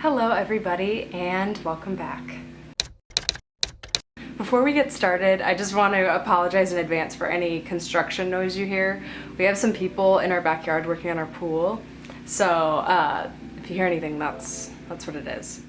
Hello everybody and welcome back. Before we get started, I just want to apologize in advance for any construction noise you hear. We have some people in our backyard working on our pool, so if you hear anything, that's what it is.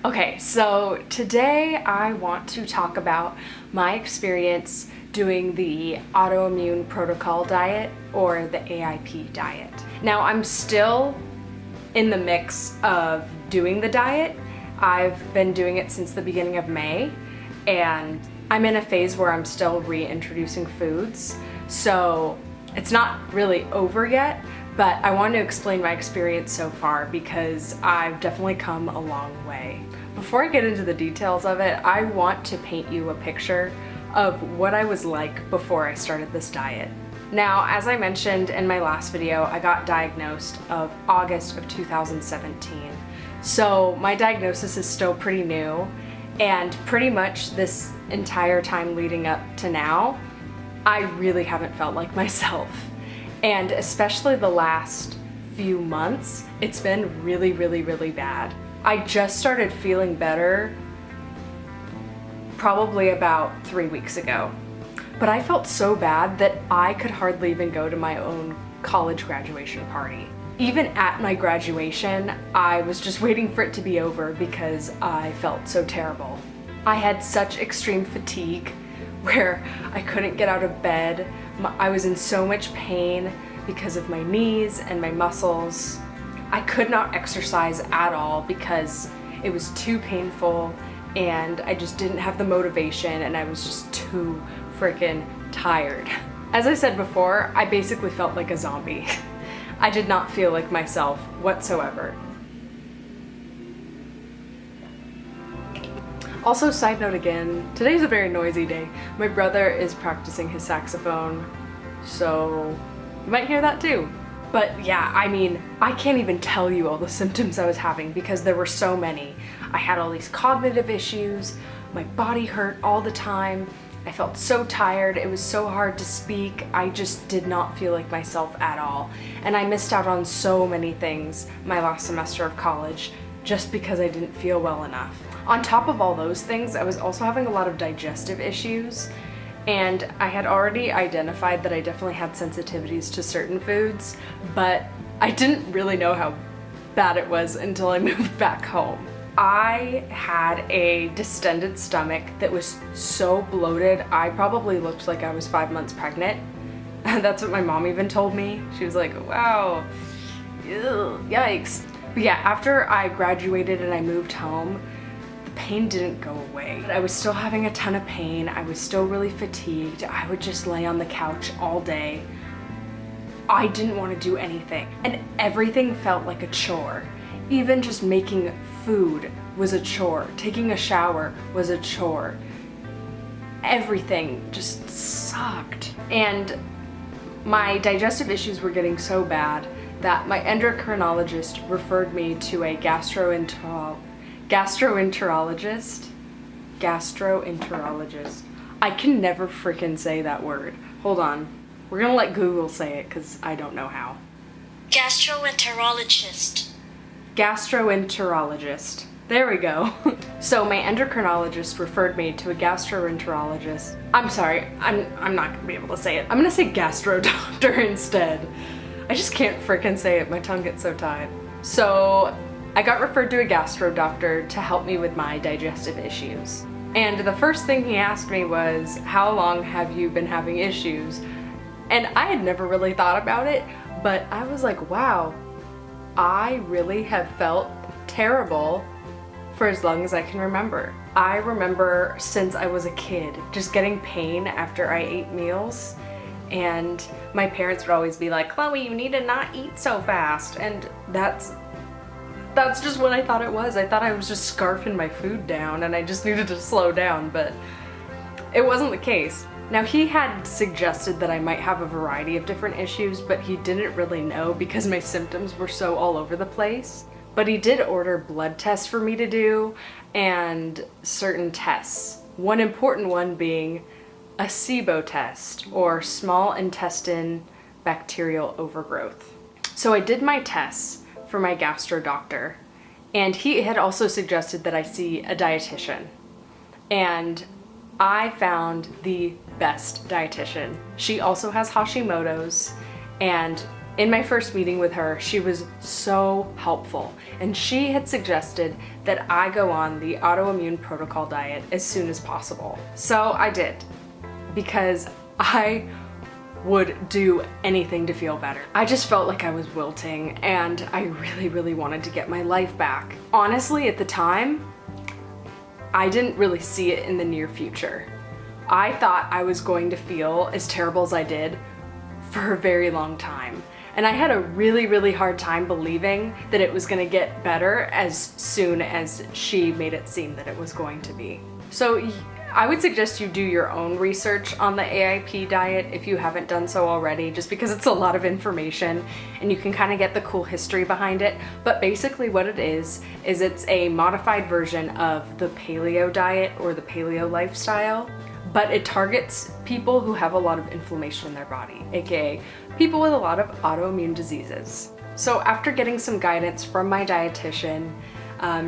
Okay, so today I want to talk about my experience doing the Autoimmune Protocol diet or the AIP diet. Now I'm still in the mix of doing the diet. I've been doing it since the beginning of May, and I'm in a phase where I'm still reintroducing foods, so it's not really over yet, but I want to explain my experience so far because I've definitely come a long way. Before I get into the details of it, I want to paint you a picture of what I was like before I started this diet. Now, as I mentioned in my last video, I got diagnosed of August of 2017. So my diagnosis is still pretty new, and pretty much this entire time leading up to now, I really haven't felt like myself. And especially the last few months, it's been really bad. I just started feeling better probably about 3 weeks ago. But I felt so bad that I could hardly even go to my own college graduation party. Even at my graduation, I was just waiting for it to be over because I felt so terrible. I had such extreme fatigue where I couldn't get out of bed. I was in so much pain because of my knees and my muscles. I could not exercise at all because it was too painful, and I just didn't have the motivation, and I was just too freaking tired. As I said before, I basically felt like a zombie. I did not feel like myself whatsoever. Also, side note again, today's a very noisy day. My brother is practicing his saxophone, so you might hear that too. But yeah, I mean, I can't even tell you all the symptoms I was having because there were so many. I had all these cognitive issues, my body hurt all the time, I felt so tired, it was so hard to speak, I just did not feel like myself at all. And I missed out on so many things my last semester of college just because I didn't feel well enough. On top of all those things, I was also having a lot of digestive issues, and I had already identified that I definitely had sensitivities to certain foods, but I didn't really know how bad it was until I moved back home. I had a distended stomach that was so bloated, I probably looked like I was 5 months pregnant. That's what my mom even told me. She was like, wow, ew, yikes. But yeah, after I graduated and I moved home, the pain didn't go away. I was still having a ton of pain, I was still really fatigued, I would just lay on the couch all day. I didn't want to do anything, and everything felt like a chore. Even just making food was a chore. Taking a shower was a chore. Everything just sucked. And my digestive issues were getting so bad that my endocrinologist referred me to a gastroenterologist. I can never freaking say that word. Hold on. We're gonna let Google say it because I don't know how. Gastroenterologist. Gastroenterologist. There we go. So my endocrinologist referred me to a gastroenterologist. I'm sorry, I'm not gonna be able to say it. I'm gonna say gastro doctor instead. I just can't frickin' say it, my tongue gets so tied. So I got referred to a gastro doctor to help me with my digestive issues. And the first thing he asked me was, how long have you been having issues? And I had never really thought about it, but I was like, wow, I really have felt terrible for as long as I can remember. I remember since I was a kid just getting pain after I ate meals, and my parents would always be like, Chloe, you need to not eat so fast, and that's just what I thought it was. I thought I was just scarfing my food down and I just needed to slow down, but it wasn't the case. Now, he had suggested that I might have a variety of different issues, but he didn't really know because my symptoms were so all over the place. But he did order blood tests for me to do and certain tests. One important one being a SIBO test, or small intestine bacterial overgrowth. So I did my tests for my gastro doctor, And he had also suggested that I see a dietitian. And I found the best dietitian. She also has Hashimoto's, and in my first meeting with her, she was so helpful, and she had suggested that I go on the Autoimmune Protocol diet as soon as possible. So I did, because I would do anything to feel better. I just felt like I was wilting, and I really, really wanted to get my life back. Honestly, at the time, I didn't really see it in the near future. I thought I was going to feel as terrible as I did for a very long time. And I had a really, really hard time believing that it was gonna get better as soon as she made it seem that it was going to be. So I would suggest you do your own research on the AIP diet if you haven't done so already, just because it's a lot of information and you can kind of get the cool history behind it. But basically what it is it's a modified version of the paleo diet or the paleo lifestyle, but it targets people who have a lot of inflammation in their body, aka people with a lot of autoimmune diseases. So after getting some guidance from my dietitian,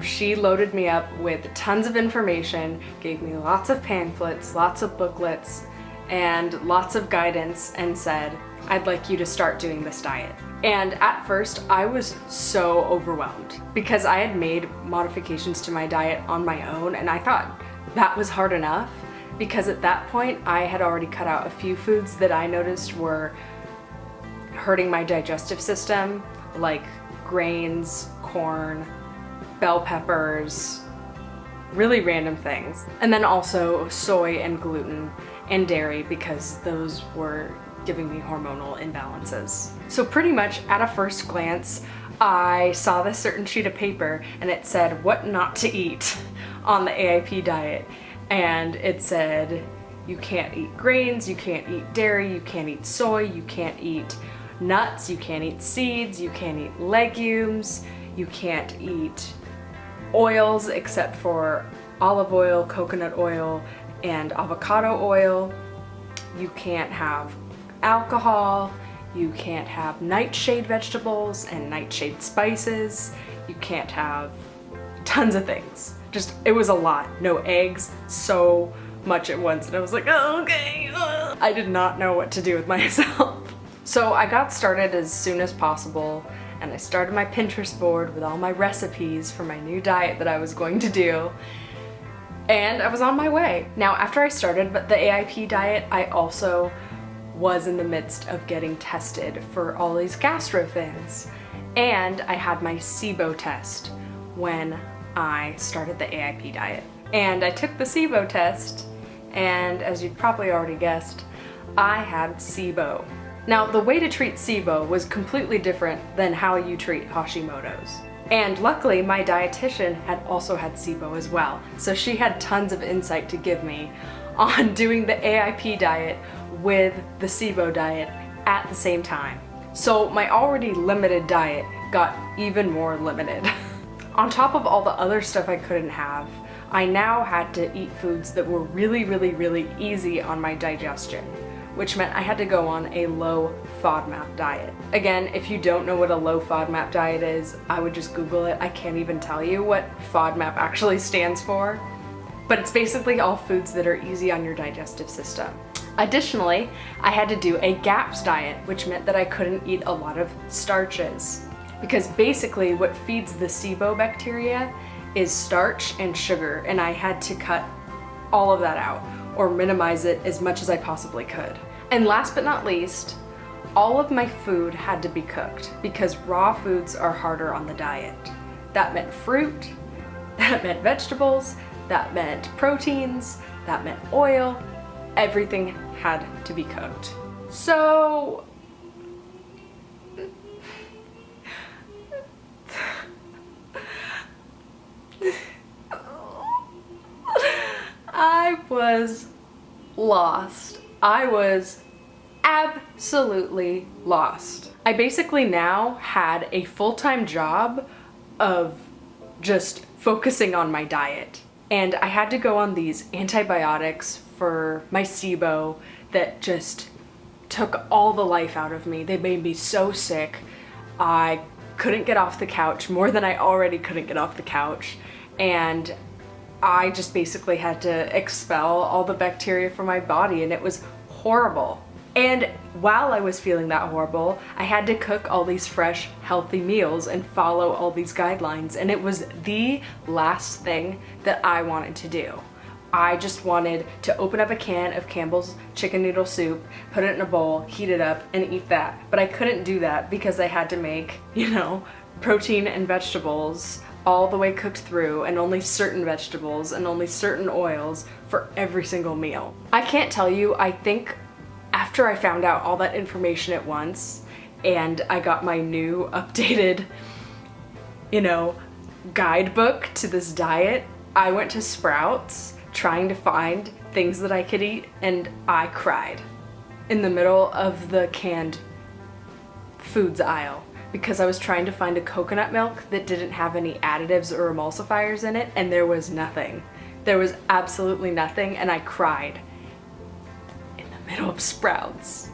she loaded me up with tons of information, gave me lots of pamphlets, lots of booklets, and lots of guidance, and said, I'd like you to start doing this diet. And at first, I was so overwhelmed because I had made modifications to my diet on my own, and I thought that was hard enough because at that point, I had already cut out a few foods that I noticed were hurting my digestive system, like grains, corn, bell peppers, really random things. And then also soy and gluten and dairy, because those were giving me hormonal imbalances. So pretty much at a first glance, I saw this certain sheet of paper and it said what not to eat on the AIP diet. And it said, you can't eat grains, you can't eat dairy, you can't eat soy, you can't eat nuts, you can't eat seeds, you can't eat legumes, you can't eat oils except for olive oil, coconut oil, and avocado oil. You can't have alcohol, you can't have nightshade vegetables and nightshade spices, you can't have tons of things. Just, it was a lot. No eggs, so much at once, and I was like, oh, okay. I did not know what to do with myself. So I got started as soon as possible, and I started my Pinterest board with all my recipes for my new diet that I was going to do, and I was on my way. Now, after I started the AIP diet, I also was in the midst of getting tested for all these gastro things, and I had my SIBO test when I started the AIP diet. And I took the SIBO test, and as you'd probably already guessed, I had SIBO. Now, the way to treat SIBO was completely different than how you treat Hashimoto's. And luckily, my dietitian had also had SIBO as well, so she had tons of insight to give me on doing the AIP diet with the SIBO diet at the same time. So my already limited diet got even more limited. On top of all the other stuff I couldn't have, I now had to eat foods that were really, really, really easy on my digestion, which meant I had to go on a low FODMAP diet. Again, if you don't know what a low FODMAP diet is, I would just Google it. I can't even tell you what FODMAP actually stands for, but it's basically all foods that are easy on your digestive system. Additionally, I had to do a GAPS diet, which meant that I couldn't eat a lot of starches, because basically what feeds the SIBO bacteria is starch and sugar, and I had to cut all of that out, or minimize it as much as I possibly could. And last but not least, all of my food had to be cooked, because raw foods are harder on the diet. That meant fruit, that meant vegetables, that meant proteins, that meant oil. Everything had to be cooked. So I was lost. I was absolutely lost. I basically now had a full-time job of just focusing on my diet. And I had to go on these antibiotics for my SIBO that just took all the life out of me. They made me so sick. I couldn't get off the couch more than I already couldn't get off the couch. And I just basically had to expel all the bacteria from my body, and it was horrible. And while I was feeling that horrible, I had to cook all these fresh, healthy meals and follow all these guidelines, and it was the last thing that I wanted to do. I just wanted to open up a can of Campbell's chicken noodle soup, put it in a bowl, heat it up, and eat that. But I couldn't do that because I had to make, protein and vegetables all the way cooked through, and only certain vegetables and only certain oils for every single meal. I can't tell you, I think after I found out all that information at once and I got my new updated, guidebook to this diet, I went to Sprouts trying to find things that I could eat, and I cried in the middle of the canned foods aisle because I was trying to find a coconut milk that didn't have any additives or emulsifiers in it, and there was nothing. There was absolutely nothing, and I cried in the middle of Sprouts.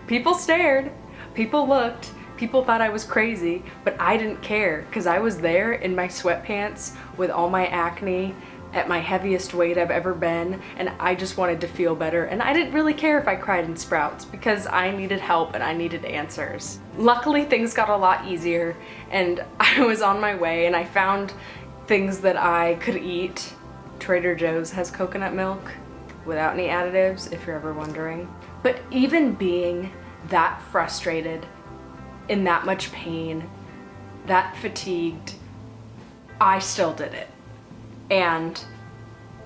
People stared, people looked, people thought I was crazy, but I didn't care because I was there in my sweatpants with all my acne at my heaviest weight I've ever been, and I just wanted to feel better, and I didn't really care if I cried in Sprouts because I needed help and I needed answers. Luckily, things got a lot easier and I was on my way, and I found things that I could eat. Trader Joe's has coconut milk without any additives, if you're ever wondering. But even being that frustrated, in that much pain, that fatigued, I still did it. And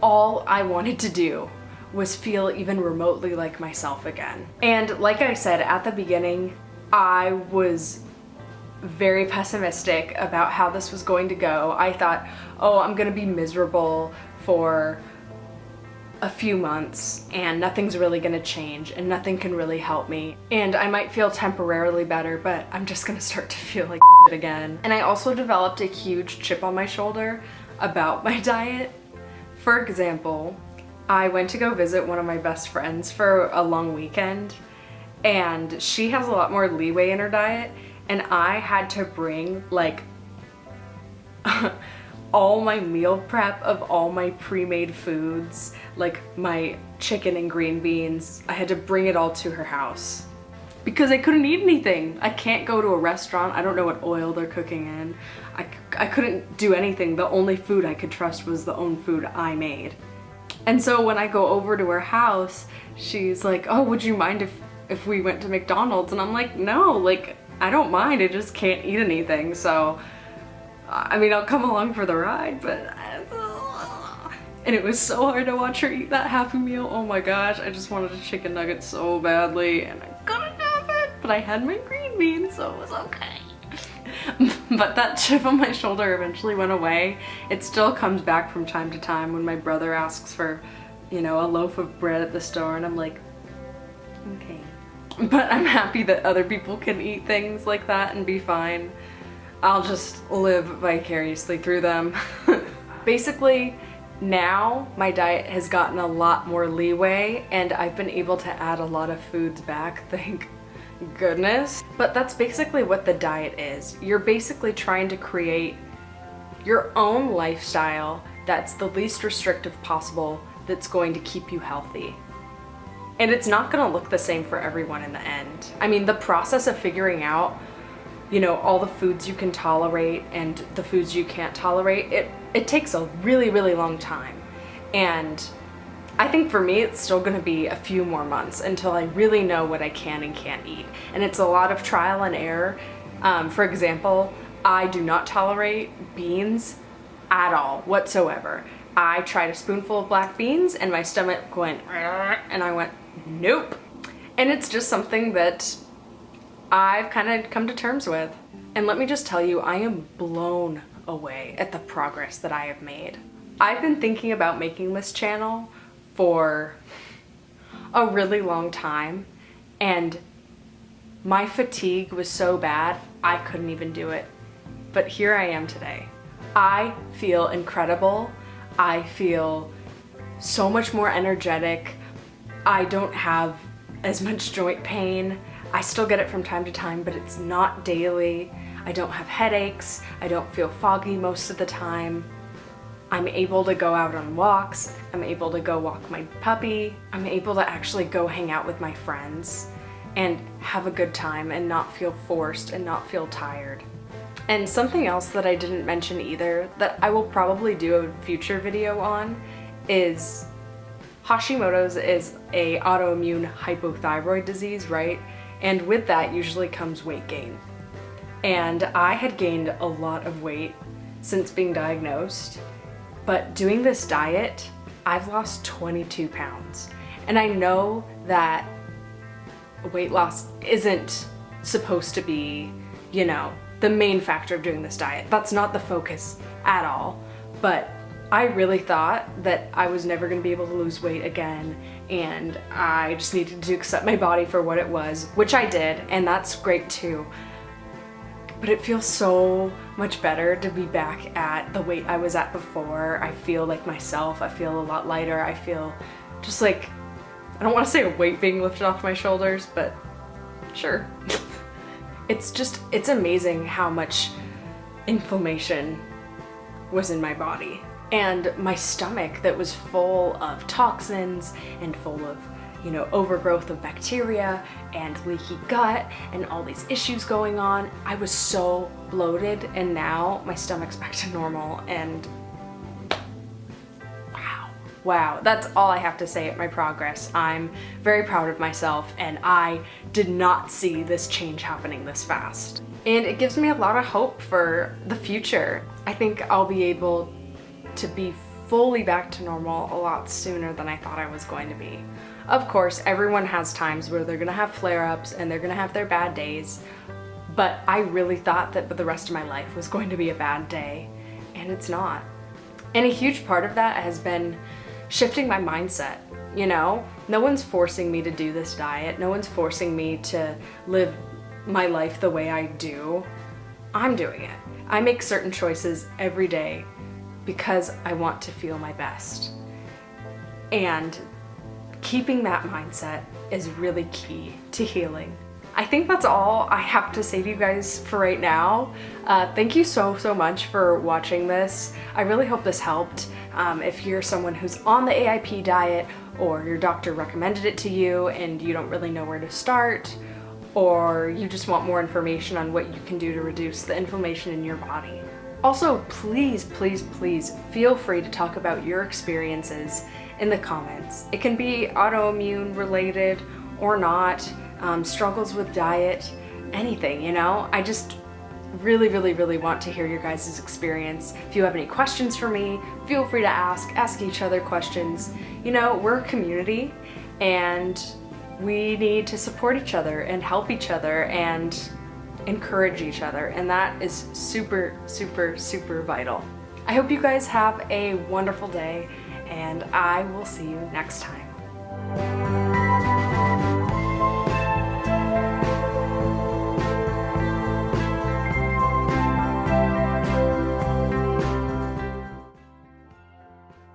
all I wanted to do was feel even remotely like myself again. And like I said at the beginning, I was very pessimistic about how this was going to go. I thought, oh, I'm gonna be miserable for a few months and nothing's really gonna change and nothing can really help me. And I might feel temporarily better, but I'm just gonna start to feel like shit again. And I also developed a huge chip on my shoulder about my diet. For example, I went to go visit one of my best friends for a long weekend, and she has a lot more leeway in her diet, and I had to bring like all my meal prep of all my pre-made foods, like my chicken and green beans. I had to bring it all to her house because I couldn't eat anything. I can't go to a restaurant. I don't know what oil they're cooking in. I couldn't do anything. The only food I could trust was the own food I made. And so when I go over to her house, she's like, oh, would you mind if we went to McDonald's? And I'm like, no, like, I don't mind. I just can't eat anything. So, I mean, I'll come along for the ride, but... And it was so hard to watch her eat that Happy Meal. Oh my gosh, I just wanted a chicken nugget so badly, and I couldn't have it. But I had my green beans, so it was okay. But that chip on my shoulder eventually went away. It still comes back from time to time when my brother asks for, a loaf of bread at the store, and I'm like, okay. But I'm happy that other people can eat things like that and be fine. I'll just live vicariously through them. Basically, now my diet has gotten a lot more leeway and I've been able to add a lot of foods back, thank goodness. But that's basically what the diet is. You're basically trying to create your own lifestyle that's the least restrictive possible, that's going to keep you healthy. And it's not gonna look the same for everyone in the end. I mean, the process of figuring out, all the foods you can tolerate and the foods you can't tolerate, it takes a really, really long time. And I think for me, it's still gonna be a few more months until I really know what I can and can't eat. And it's a lot of trial and error. For example, I do not tolerate beans at all, whatsoever. I tried a spoonful of black beans and my stomach went, and I went, nope. And it's just something that I've kind of come to terms with. And let me just tell you, I am blown away at the progress that I have made. I've been thinking about making this channel for a really long time, and my fatigue was so bad, I couldn't even do it. But here I am today. I feel incredible. I feel so much more energetic. I don't have as much joint pain. I still get it from time to time, but it's not daily. I don't have headaches, I don't feel foggy most of the time. I'm able to go out on walks, I'm able to go walk my puppy, I'm able to actually go hang out with my friends and have a good time and not feel forced and not feel tired. And something else that I didn't mention either that I will probably do a future video on is Hashimoto's is a autoimmune hypothyroid disease, right? And with that usually comes weight gain. And I had gained a lot of weight since being diagnosed, but doing this diet, I've lost 22 pounds. And I know that weight loss isn't supposed to be, you know, the main factor of doing this diet. That's not the focus at all. But I really thought that I was never going to be able to lose weight again, and I just needed to accept my body for what it was, which I did, and that's great too. But it feels so much better to be back at the weight I was at before. I feel like myself, I feel a lot lighter, I feel just like, I don't want to say a weight being lifted off my shoulders, but sure. It's amazing how much inflammation was in my body. And my stomach that was full of toxins and full of, you know, overgrowth of bacteria and leaky gut and all these issues going on. I was so bloated, and now my stomach's back to normal, and wow, that's all I have to say at my progress. I'm very proud of myself, and I did not see this change happening this fast. And it gives me a lot of hope for the future. I think I'll be able to be fully back to normal a lot sooner than I thought I was going to be. Of course, everyone has times where they're gonna have flare-ups and they're gonna have their bad days, but I really thought that the rest of my life was going to be a bad day, and it's not. And a huge part of that has been shifting my mindset. You know, no one's forcing me to do this diet, no one's forcing me to live my life the way I do. I'm doing it. I make certain choices every day because I want to feel my best. And keeping that mindset is really key to healing. I think that's all I have to say to you guys for right now. Thank you so much for watching this. I really hope this helped. If you're someone who's on the AIP diet, or your doctor recommended it to you and you don't really know where to start, or you just want more information on what you can do to reduce the inflammation in your body. Also, please feel free to talk about your experiences in the comments. It can be autoimmune related or not, struggles with diet, anything, you know? I just really want to hear your guys' experience. If you have any questions for me, feel free to ask each other questions. You know, we're a community and we need to support each other and help each other and encourage each other, and that is super vital. I hope you guys have a wonderful day, and I will see you next time.